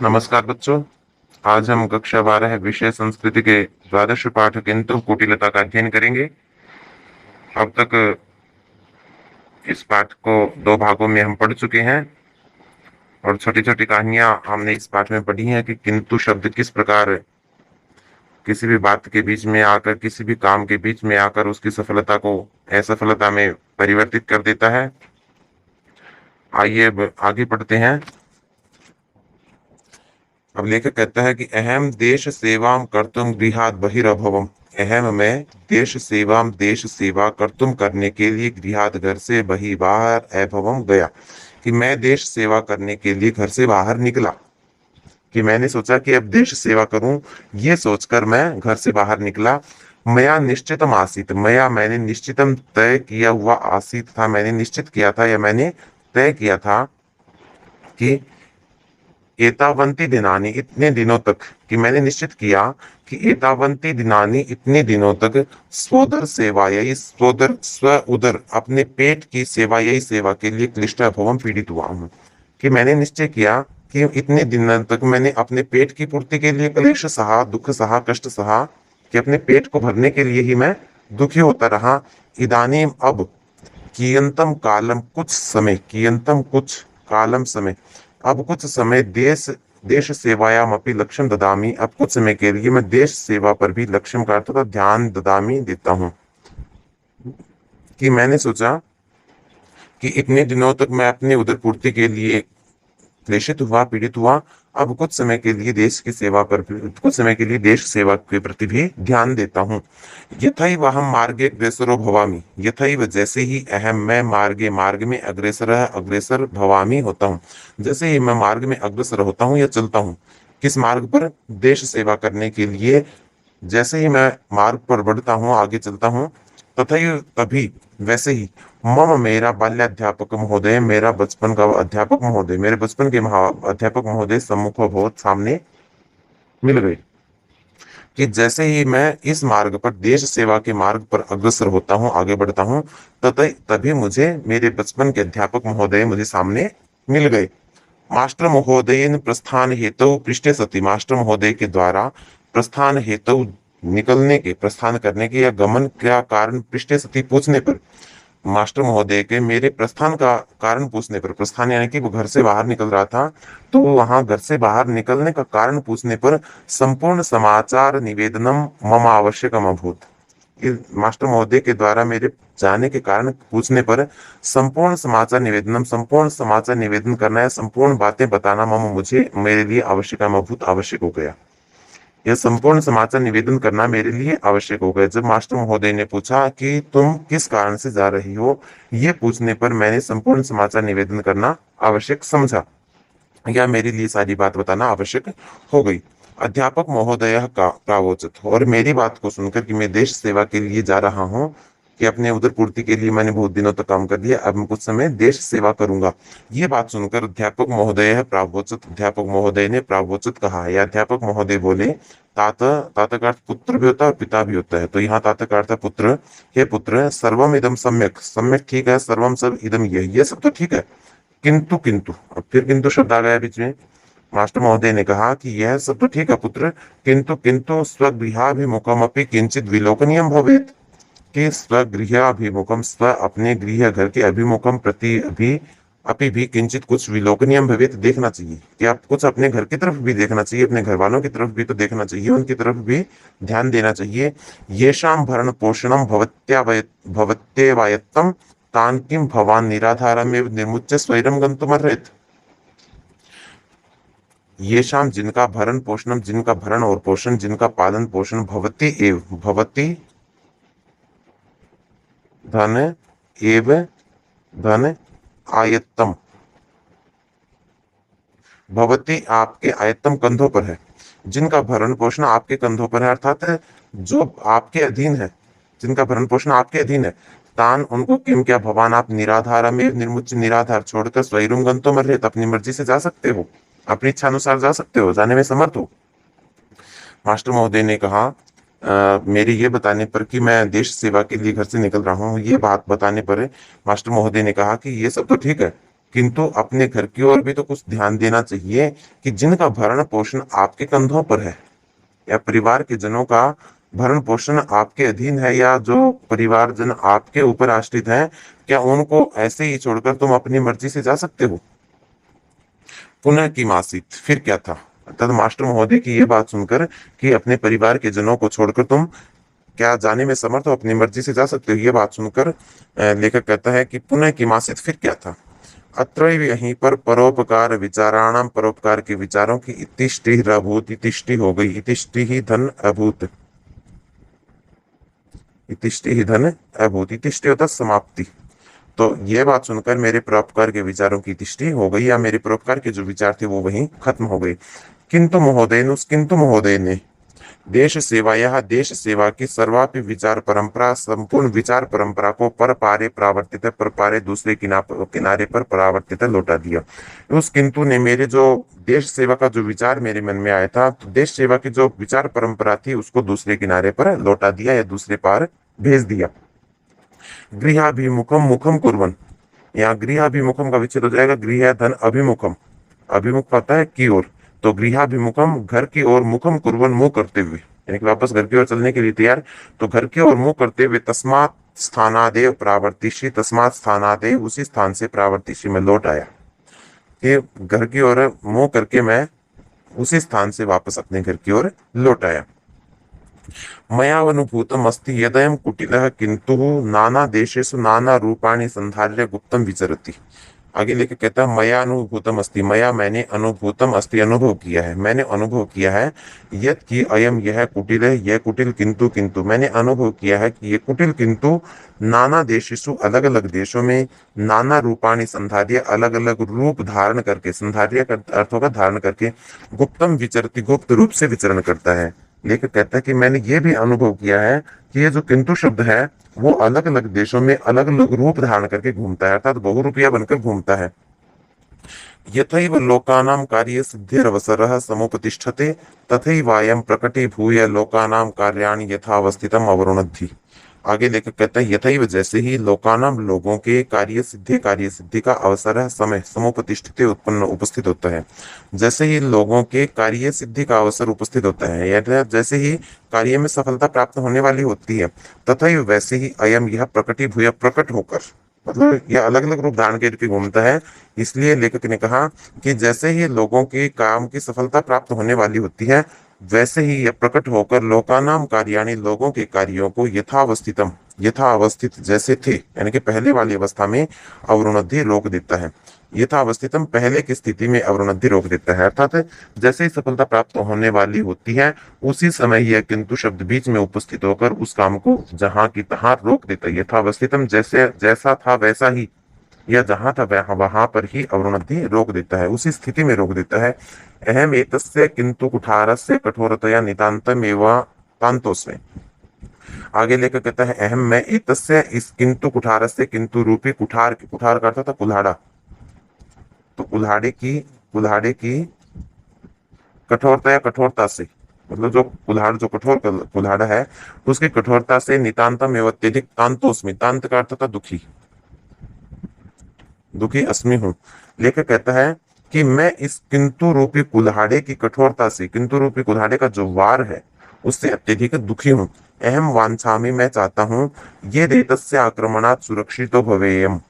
नमस्कार बच्चों। आज हम कक्षा 12 विषय संस्कृति के द्वादश पाठ किंतु कुटिलता का अध्ययन करेंगे। अब तक इस पाठ को 2 भागों में हम पढ़ चुके हैं और छोटी छोटी कहानियां हमने इस पाठ में पढ़ी हैं कि किंतु शब्द किस प्रकार किसी भी बात के बीच में आकर, किसी भी काम के बीच में आकर उसकी सफलता को असफलता में परिवर्तित कर देता है। आइए अब आगे पढ़ते हैं। अब लेखक कहता है कि अहम देश सेवाम कर्तुम गृहात् बहिरभवम। अहम में देश सेवा कर्तुम करने के लिए गृहात् घर से बाहर अभवम गया, कि मैं देश सेवा करने के लिए घर से बाहर निकला, कि मैंने सोचा कि अब देश सेवा करूं, ये सोचकर मैं घर से बाहर निकला। मया निश्चितम आसीत, मया मैंने निश्चितम तय किया हुआ आसीत था, मैंने निश्चित किया था या मैंने तय किया था कि एतावंती दिनानी इतने दिनों तक, कि मैंने निश्चित किया कि एतावंती दिनानी इतने दिनों तक स्वोदर सेवा, यही स्वोदर स्व उदर अपने पेट की सेवा, यही सेवा के लिए क्लिष्ट भवम पीड़ित हुआ हूँ। कि मैंने निश्चय किया कि इतने दिनों तक मैंने अपने पेट की पूर्ति के लिए क्लेश सहा, दुख सहा, कष्ट सहा, कि अपने पेट को भरने के लिए ही मैं दुखी होता रहा। इदानीम अब कियंतम कालम कुछ समय, कियंतम कुछ कालम समय, अब कुछ समय देश देश सेवायाम अपनी लक्ष्यम ददामी, अब कुछ समय के लिए मैं देश सेवा पर भी लक्ष्यम का अर्थ ध्यान ददामी देता हूँ। कि मैंने सोचा कि इतने दिनों तक मैं अपने उदर पूर्ति के लिए क्लेशित हुआ, पीड़ित हुआ, अब कुछ समय के लिए देश की सेवा पर, कुछ समय के लिए देश सेवा के प्रति भी ध्यान देता हूँ। यथैव अहम मार्गे अग्रेसरो भवामी, यथैव जैसे ही अहम मैं मार्गे मार्ग में अग्रेसर भवामी होता हूँ, जैसे ही मैं मार्ग में अग्रसर होता हूँ या चलता हूँ। किस मार्ग पर? देश सेवा करने के लिए। जैसे ही मैं मार्ग पर बढ़ता हूँ, आगे चलता हूँ, तथा तभी वैसे ही मम मेरा बाल्याध्यापक महोदय, मेरा बचपन का अध्यापक महोदय, मेरे बचपन के अध्यापक महोदय सम्मुख बहुत सामने मिल गए। कि जैसे ही मैं इस मार्ग पर, देश सेवा के मार्ग पर अग्रसर होता हूँ, आगे बढ़ता हूँ, तभी मुझे मेरे बचपन के अध्यापक महोदय मुझे सामने मिल गए। मास्टर महोदय प्रस्थान हेतु पृष्ठे सती, मास्टर महोदय के द्वारा प्रस्थान हेतु निकलने के, प्रस्थान करने के या गमन का कारण पृष्ठे सती पूछने पर, मास्टर महोदय के मेरे प्रस्थान का कारण पूछने पर, प्रस्थान यानी कि वो घर से बाहर निकल रहा था, तो वहां घर से बाहर निकलने का कारण पूछने पर संपूर्ण समाचार निवेदनम मम आवश्यकम अभूत। मास्टर महोदय के द्वारा मेरे जाने के कारण पूछने पर संपूर्ण समाचार निवेदनम, संपूर्ण समाचार निवेदन करना या संपूर्ण बातें बताना मम मुझे, मेरे लिए आवश्यकम अभूत, आवश्यक हो गया। यह संपूर्ण समाचार निवेदन करना मेरे लिए आवश्यक हो गया। जब मास्टर महोदय ने पूछा कि तुम किस कारण से जा रही हो, ये पूछने पर मैंने संपूर्ण समाचार निवेदन करना आवश्यक समझा, या मेरे लिए सारी बात बताना आवश्यक हो गई। अध्यापक महोदय का प्रावोचित, और मेरी बात को सुनकर कि मैं देश सेवा के लिए जा रहा हूँ, कि अपने उदर पूर्ति के लिए मैंने बहुत दिनों तक काम कर लिया, अब मैं कुछ समय देश सेवा करूंगा, ये बात सुनकर अध्यापक महोदय प्रावोचित, अध्यापक महोदय ने प्रावोचित कहा है, या अध्यापक महोदय बोले। तात का अर्थ पुत्र भी होता है और पिता भी होता है, तो यहाँ तात का अर्थ पुत्र। हे पुत्र, सर्वम इदम सम्यक, सम्यक ठीक है, सर्वम सब इदम ये सब तो ठीक है, किंतु किंतु, अब फिर किंतु शब्द आ गया बीच में। मास्टर महोदय ने कहा कि यह सब तो ठीक है पुत्र, किंतु किंतु स्वगृहाभिमुखम अपि किंचित विलोकनीयम भवेत्, कि स्वगृहाभिमुखम, स्व अपने गृह घर के अभिमुखम प्रति भी, अभी भी किंचित कुछ विलोकनीयम भवेत्, देखना चाहिए, कि आप कुछ अपने घर की तरफ भी देखना चाहिए, अपने घर वालों की तरफ भी तो देखना चाहिए, उनकी तरफ भी ध्यान देना चाहिए। येषाम भरण पोषणम भवत्येवायत्तम तान किम भवान निराधारमेव निर्मुच्य स्वैरम गंतुमर्हति। ये शाम जिनका भरण पोषणम, जिनका भरण और पोषण, जिनका पालन पोषण, भवती एव, भवती धन एव धन आयत्तम, भवती आपके आयत्तम कंधों पर है, जिनका भरण पोषण आपके कंधों पर है, अर्थात है जो आपके अधीन है, जिनका भरण पोषण आपके अधीन है। तान उनको किम क्या, भवान आप निराधार में निर्मुच्य, निराधार छोड़कर स्वैरुम गंतुम अर्हति, अपनी मर्जी से जा सकते हो, अपनी इच्छा अनुसार जा सकते हो, जाने में समर्थ हो। मास्टर महोदय ने कहा मेरे ये बताने पर कि मैं देश सेवा के लिए घर से निकल रहा हूँ, ये बात बताने पर मास्टर महोदय ने कहा कि ये सब तो ठीक है, किंतु अपने घर की ओर भी तो कुछ ध्यान देना चाहिए कि जिनका भरण पोषण आपके कंधों पर है या परिवार के जनों का भरण पोषण आपके अधीन है या जो परिवारजन आपके ऊपर आश्रित हैं, क्या उनको ऐसे ही छोड़कर तुम अपनी मर्जी से जा सकते हो? पुनः की मासित, फिर क्या था? अर्थात मास्टर महोदय की ये बात सुनकर कि अपने परिवार के जनों को छोड़कर तुम क्या जाने में समर्थ हो, अपनी मर्जी से जा सकते हो, ये बात सुनकर लेखक कहता है कि पुनः की मासित, फिर क्या था? अत्रैव, यहीं पर परोपकार विचाराणाम, परोपकार के विचारों की इतिष्टि अभूत, इतिष्टि हो गई, इतिष्टि ही धन अभूत, इतिष्टि ही धन अभूत, इतिष्टि होता समाप्ति। तो ये बात सुनकर मेरे परोपकार के विचारों की इतिष्टि हो गई या मेरे परोपकार के जो विचार थे वो वहीं खत्म हो गए। किंतु महोदय ने देश सेवा, यह देश सेवा की सर्वापि विचार परंपरा, संपूर्ण विचार परंपरा को पर पारे परावर्तित, पर पारे दूसरे किनारे पर परावर्तित लौटा दिया। उस किंतु ने मेरे जो देश सेवा का जो विचार मेरे मन में आया था, तो देश सेवा की जो विचार परंपरा थी उसको दूसरे किनारे पर लौटा दिया या दूसरे पार भेज दिया। गृहाभिमुखम मुखम कुर्वन, यहाँ गृहाभिमुखम का विच्छेद हो जाएगा, गृह धन अभिमुखम, अभिमुख पता है की ओर, तो गृहाभिमुखम घर की ओर, मुखम कुर्वन मुंह करते हुए, यानी कि वापस घर की ओर चलने के लिए तैयार, तो घर की ओर मुंह करते हुए, तस्मात् स्थानादेव प्रावर्तिषि, तस्मात् स्थानादेव उसी स्थान से प्रावर्तिषि में लौट आया, कि घर की ओर मुंह करके मैं उसी स्थान से वापस अपने घर की ओर लौट आया। मयावनुभूतम अस्ति यदयं कुटिलः किंतु नाना देशेषु नाना रूपाणि संधार्य गुप्तम विचरति। आगे लेके कहता है मया अनुभूतम अस्ति, मया मैंने, अनुभूतम अस्ति अनुभव किया है, मैंने अनुभव किया है, यत कि अयम यह कुटिल है, यह कुटिल, किंतु किंतु मैंने अनुभव किया है कि ये कुटिल, किंतु नाना देशेषु अलग अलग देशों में, नाना रूपाणि संधार्य अलग अलग रूप धारण करके, संधार्य का अर्थ होगा धारण करके, गुप्तम विचरति गुप्त रूप से विचरण करता है। लेखक कहता है कि मैंने ये भी अनुभव किया है कि ये जो किंतु शब्द है वो अलग अलग देशों में अलग अलग रूप धारण करके घूमता है, अर्थात बहुरूपिया बनकर घूमता है। यथैव लोकानां कार्य सिद्धिरवसरः समुपतिष्ठते तथैवायं प्रकटीभूय लोकानां कार्याणि यथावस्थितम् अवरुणद्धि। आगे लेकर कहता है यथैव, जैसे ही लोकानाम लोगों के कार्य सिद्धि का अवसर है, समय समुपतिष्ठित उत्पन्न उपस्थित होता है, जैसे ही लोगों के कार्य सिद्धि का अवसर उपस्थित होता है या जैसे ही कार्य में सफलता प्राप्त होने वाली होती है, तथा वैसे ही अयम यह प्रकटीभूय प्रकट होकर, मतलब यह अलग अलग रूप धारण करके घूमता है। इसलिए लेखक ने कहा कि जैसे ही लोगों के काम की सफलता प्राप्त होने वाली होती है, वैसे ही यह प्रकट होकर लोकानाम कार्याणि लोगों के कार्यों को यथावस्थितम, यथा अवस्थित जैसे थे, यानी कि पहले वाली अवस्था में अवरुणद्धि रोक देता है, यथावस्थितम पहले की स्थिति में अवरुणद्धि रोक देता है, अर्थात जैसे ही सफलता प्राप्त होने वाली होती है उसी समय यह किंतु शब्द बीच में उपस्थित होकर उस काम को जहां की तहां रोक देता है। यथावस्थितम जैसे जैसा था वैसा ही, या जहां था वहां पर ही अवरुणद्धि रोक देता है, उसी स्थिति में रोक देता है। अहम एतस्य किंतु कुठारस्य कठोरतया नितांतम एवं तांतोस्मे। आगे लेकर कहता है अहम मैं एतस्य, इस किंतु कुठारस्य, किंतु रूपी कुठार, कुठार का अर्थ था कुल्हाड़ा, तो कुल्हाड़े की कठोरता या कठोरता से, मतलब जो कुल्हाड़, जो कठोर कुल्हाड़ा है उसकी कठोरता से, नितांतम एवं अत्यधिक, तांतोस्मी, तांत का अर्थ था दुखी, दुखी अस्मि हूं। लेकर कहता है कि मैं इस किंतु रूपी कुल्हाड़े की कठोरता से, किंतु रूपी कुल्हाड़े का जो वार है उससे अत्यधिक दुखी हूं। अहम वांछामि, मैं चाहता हूं, ये रेतस्य आक्रमणात् सुरक्षितो भवेयम,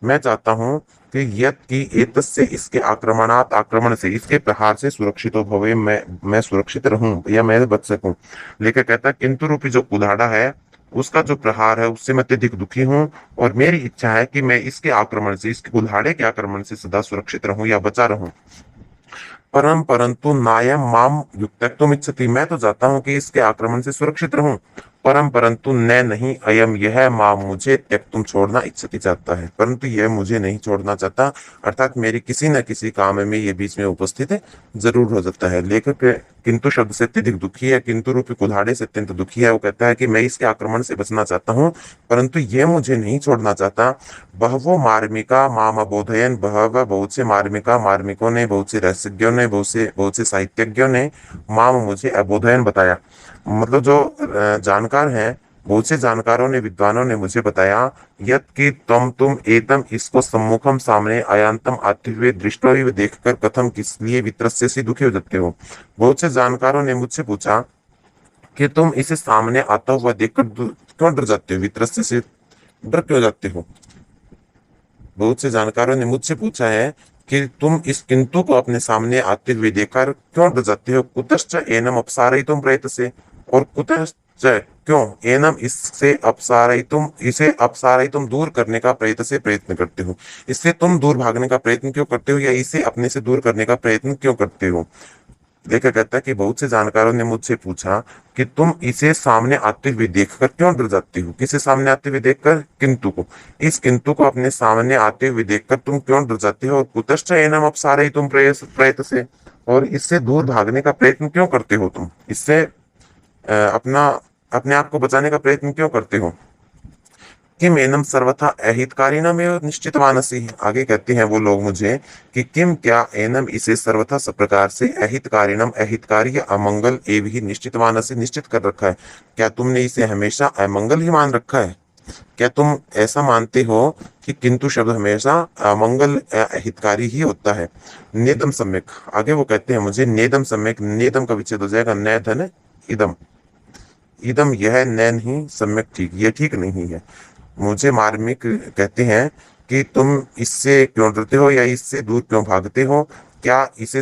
मैं चाहता हूं कि यत की एतस्य, इसके आक्रमणात्, आक्रमण से, इसके प्रहार से सुरक्षितो भवे, मैं सुरक्षित रहूं या मैं बच सकूं। लेकर कहता है किंतु रूपी जो कुल्हाड़ा है उसका जो प्रहार है उससे मैं अत्यधिक दुखी हूं, और मेरी इच्छा है कि मैं इसके आक्रमण से, इसके कुल्हाड़े के आक्रमण से सदा सुरक्षित रहूं या बचा रहूं। परंतु नायम माम युक्तत्वम इच्छति, मैं तो चाहता हूं कि इसके आक्रमण से सुरक्षित रहूं, परंतु न नहीं, अयम यह माम मुझे त्यक्तुम छोड़ना इच्छति चाहता है, परंतु यह मुझे नहीं छोड़ना चाहता, अर्थात मेरी किसी न किसी काम में ये बीच में उपस्थित जरूर हो जाता है। लेखक किंतु शब्द से अत्यधिक दुखी है, किंतु रूपी कुल्हाड़े से अत्यंत दुखी है। वो कहता है कि मैं इसके आक्रमण से बचना चाहता हूँ परंतु यह मुझे नहीं छोड़ना चाहता। बहवो मार्मिका माम अबोधयन, बहव बहुत से मार्मिका, मार्मिकों ने, बहुत से रहस्यज्ञों ने, बहुत से साहित्यज्ञों ने माम मुझे अबोधयन बताया, मतलब जो जानकार हैं बहुत से जानकारों ने विद्वानों ने मुझे बताया यत कि तुम एतम इसको सम्मुखम सामने अयांतम आते हुए दृष्टो एव देखकर कथम किस लिए वित्रस्य से दुखी हो जाते हो। बहुत से जानकारों ने मुझसे पूछा कि तुम इसे सामने आता हुआ देखकर क्यों डर जाते हो, वित्रस्य से डर क्यों जाते हो। बहुत से जानकारों ने मुझसे पूछा है कि तुम इस किंतु को अपने सामने आते हुए देखकर क्यों डर जाते हो। कुतश्च एनम अपसारयितुम प्रयतसे, और कुतश्च क्यों एनम इससे अपसारयितुम, इसे अपसारयितुम दूर करने का प्रयत्न करते हो। इससे तुम दूर भागने का प्रयत्न क्यों करते हो, या इसे अपने से दूर करने का प्रयत्न क्यों करते हो। लेखक कहता है कि बहुत से जानकारों ने मुझसे पूछा कि तुम इसे सामने आते हुए देखकर क्यों डर जाते हो। किसे सामने आते हुए देखकर, किंतु को। इस किंतु को अपने सामने आते हुए देखकर तुम क्यों डर जाते हो। और कुतश्च एनम अपसारयितुम प्रयतसे, और इससे दूर भागने का प्रयत्न क्यों करते हो तुम, इससे अपने आप को बचाने का प्रयत्न क्यों करते हो। किम एनम सर्वथा अहितकारिणम एवं निश्चितवानसी, आगे कहते हैं वो लोग मुझे कि किम क्या एनम इसे सर्वथा सब प्रकार से अहितकारिणम अहितकारी या अमंगल एवं ही निश्चितवानसी निश्चित कर रखा है। क्या तुमने इसे हमेशा अमंगल ही मान रखा है। क्या तुम ऐसा मानते हो कि किंतु शब्द हमेशा अमंगल हितकारी ही होता है। नेदम सम्यक, आगे वो कहते हैं मुझे नेदम सम्यक, नेदम का विच्छेद हो जाएगा नय धन इदम, इदम यह नैन ही सम्यक ठीक, ये ठीक नहीं है। मुझे मार्मिक कहते हैं कि तुम इससे क्यों डरते हो या इससे दूर क्यों भागते हो। क्या इसे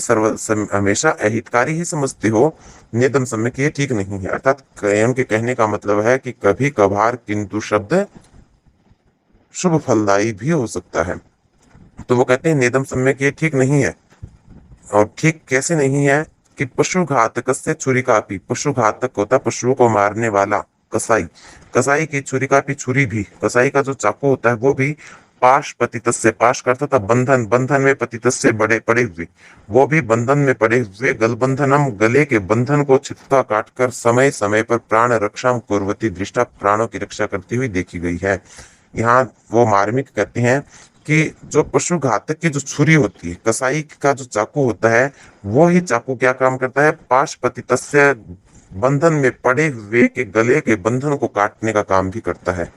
हमेशा अहितकारी ही समझते हो। नेदम सम्यक, ये ठीक नहीं है। अर्थात उनके कहने का मतलब है कि कभी कभार किंतु शब्द शुभ फलदायी भी हो सकता है। तो वो कहते हैं नेदम सम्यक, ये ठीक नहीं है। और ठीक कैसे नहीं है कि पशु घातक से छुरी कापी, पशु घातक होता पशुओं को मारने वाला कसाई, कसाई की छुरी कापी, छुरी भी, कसाई का जो चाकू होता है वो भी पाश पतित से, पाश करता था बंधन, बंधन में पतित से बड़े पड़े हुए, वो भी बंधन में पड़े हुए, गल बंधनम गले के बंधन को छिपता काटकर समय समय पर प्राण रक्षा कुर्वती दृष्टा, प्राणों की रक्षा करती हुई देखी गई है। यहाँ वो मार्मिक कहते हैं कि जो पशु घातक की जो छुरी होती है, कसाई का जो चाकू होता है, वो ही चाकू क्या काम करता है, पाशपतितस्य बंधन में पड़े हुए के गले के बंधन को काटने का काम भी करता है।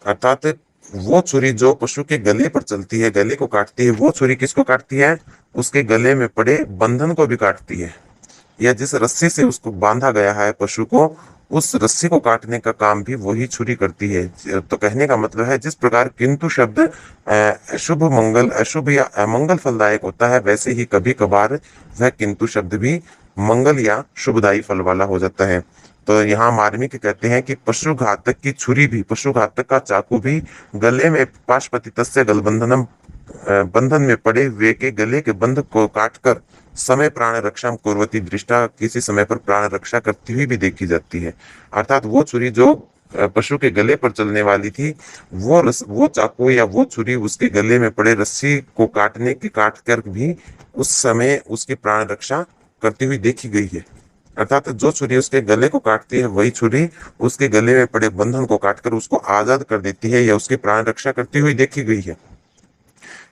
अर्थात वो छुरी जो पशु के गले पर चलती है, गले को काटती है, वो छुरी किसको काटती है, उसके गले में पड़े बंधन को भी काटती है। या जिस रस्सी से उसको बांधा गया है पशु को, उस रस्सी को काटने का काम भी वही छुरी करती है। तो कहने का मतलब है जिस प्रकार किंतु शब्द अशुभ मंगल, अशुभ या अमंगल फलदायक होता है, वैसे ही कभी कभार वह किंतु शब्द भी मंगल या शुभदायी फल वाला हो जाता है। तो यहाँ मार्मिक कहते हैं कि पशु घातक की छुरी भी, पशु घातक का चाकू भी गले में पाशपतितस्य गलबंधनम, बंधन में पड़े हुए के गले के बंध को काटकर समय प्राण रक्षा कुर्वती दृष्टा, किसी समय पर प्राण रक्षा करती हुई भी देखी जाती है। अर्थात वो छुरी जो पशु के गले पर चलने वाली थी, वो चाकू या वो छुरी उसके गले में पड़े रस्सी को काट कर भी उस समय उसकी प्राण रक्षा करती हुई देखी गई है। अर्थात जो छुरी उसके गले को काटती है, वही छुरी उसके गले में पड़े बंधन को काटकर उसको आजाद कर देती है या उसकी प्राण रक्षा करती हुई देखी गई है।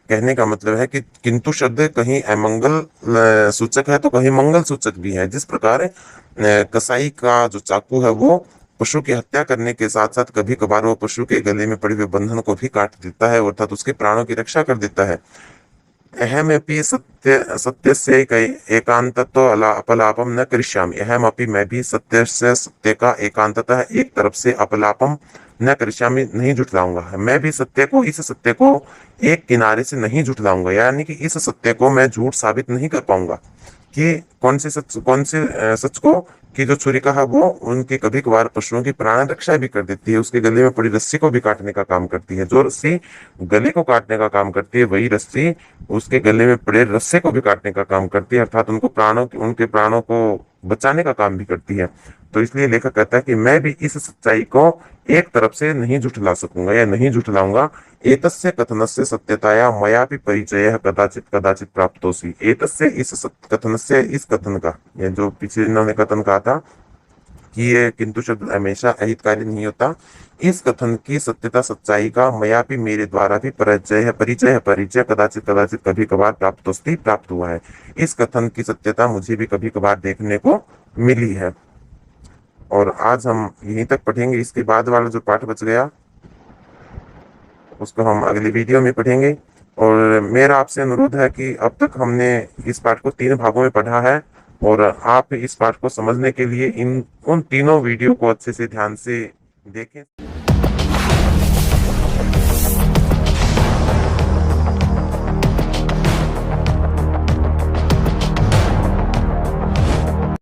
कहने का मतलब है कि किंतु शब्द कहीं अमंगल सूचक है तो कहीं मंगल सूचक भी है। जिस प्रकार कसाई का जो चाकू है वो पशु की हत्या करने के साथ साथ कभी कभार वो पशु के गले में पड़े हुए बंधन को भी काट देता है, अर्थात उसके प्राणों की रक्षा कर देता है। अहमपि सत्य से एकांतत्व अपलापम न करिष्यामि, अहमपि मैं भी सत्य से, सत्य का एकांततः एक तरफ से अपलापम न करिष्यामि नहीं जुटलाऊंगा। मैं भी सत्य को, इस सत्य को एक किनारे से नहीं जुटलाऊंगा, यानी कि इस सत्य को मैं झूठ साबित नहीं कर पाऊंगा। कि कौन से सच को, कि जो छुरिका है वो उनके कभी कभार पशुओं की प्राण रक्षा भी कर देती है, उसके गले में पड़ी रस्सी को भी काटने का काम करती है। जो रस्सी गले को काटने का काम करती है, वही रस्सी उसके गले में पड़े रस्से को भी काटने का काम करती है, अर्थात उनके प्राणों को बचाने का काम भी करती है। तो इसलिए लेखक कहता है कि मैं भी इस सच्चाई को एक तरफ से नहीं झुठला सकूंगा या नहीं झुठलाऊंगा। एतस्य कथनस्य सत्यताया मया भी परिचय कदाचित कदाचित प्राप्तोसी। एतस्य, इस कथनस्य, इस कथन का, ये जो पीछे इन्होंने कथन कहा था कि ये किंतु शब्द हमेशा अहितकारी नहीं होता, इस कथन की सत्यता, सच्चाई का मया भी, मेरे द्वारा भी परिचय कदाचित कदाचित कभी कभार प्राप्त हुआ है। इस कथन की सत्यता मुझे भी कभी कभार देखने को मिली है। और आज हम यहीं तक पढ़ेंगे। इसके बाद वाला जो पाठ बच गया उसको हम अगली वीडियो में पढ़ेंगे। और मेरा आपसे अनुरोध है कि अब तक हमने इस पाठ को 3 भागों में पढ़ा है और आप इस पाठ को समझने के लिए इन उन तीनों वीडियो को अच्छे से ध्यान से देखें।